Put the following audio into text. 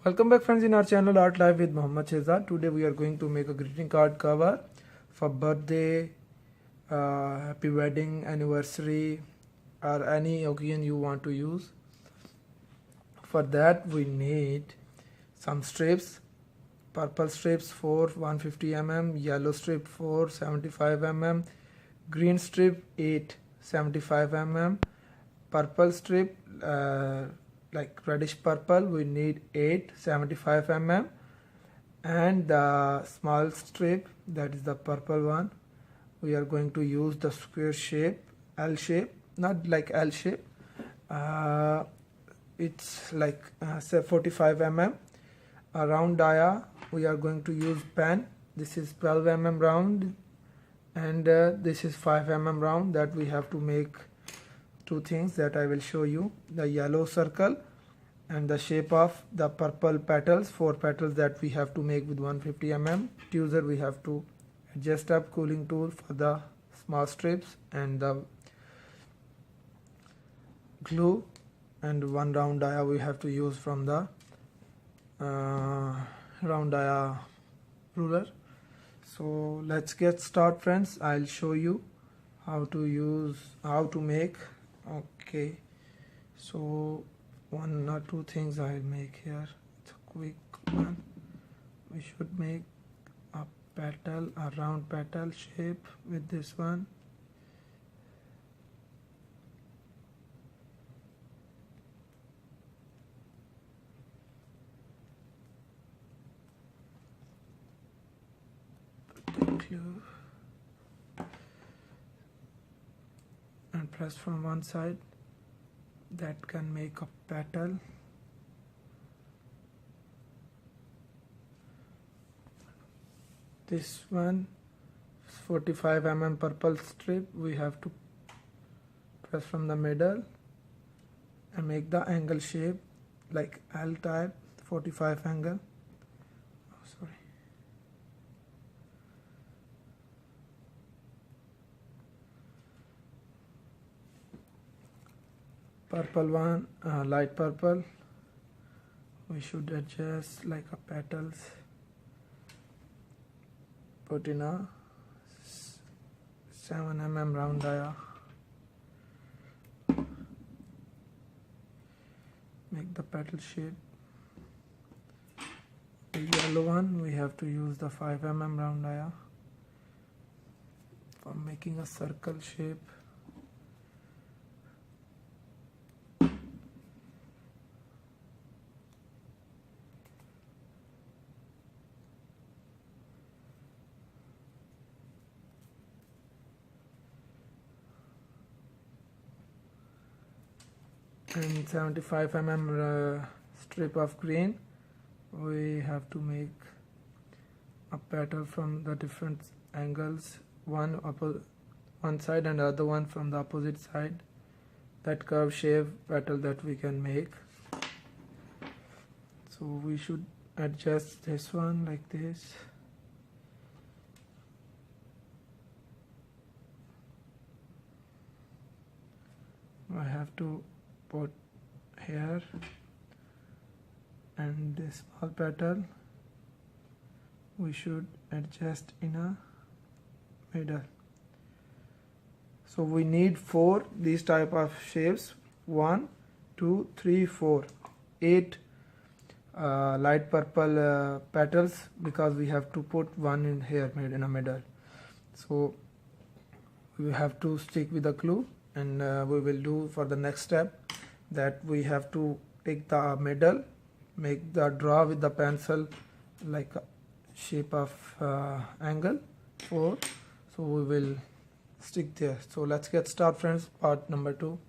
Welcome back friends in our channel Art Life with Muhammad Shahzad. Today we are going to make a greeting card cover for birthday, happy wedding, anniversary or any occasion you want to use. For that we need some strips, purple strips for 150 mm, yellow strip for 75 mm, green strip 875 mm, purple strip like reddish purple we need 875 mm, and the small strip, that is the purple one, we are going to use the square shape, L shape, not like L shape, it's like say 45 mm. A round dia we are going to use pen, this is 12 mm round and this is 5 mm round. That we have to make two things that I will show you, the yellow circle and the shape of the purple petals, 4 petals that we have to make with 150 mm. Tweezer we have to adjust up, cooling tool for the small strips, and the glue, and one round dia we have to use from the round dia ruler. So let's get started friends. I'll show you how to make. Okay, so one or two things I'll make here. It's a quick one. We should make a petal, a round petal shape with this one. Put the glue and press from one side. That can make a petal. This one 45 mm purple strip we have to press from the middle and make the angle shape like L type, 45 angle. Purple one, light purple, we should adjust like a petals, put in a 7 mm round dia, make the petal shape. The yellow one we have to use the 5 mm round dia for making a circle shape. And 75 mm strip of green we have to make a petal from the different angles, one side and the other one from the opposite side, that curve shape petal that we can make. So we should adjust this one like this. I have to put here, and this small petal we should adjust in a middle. So we need 4 these type of shapes, 1 2 3 4, 8 light purple petals, because we have to put one in here made in a middle. So we have to stick with the glue, and we will do for the next step that we have to take the middle, make the draw with the pencil like a shape of angle 4. So we will stick there. So let's get started friends, part number 2.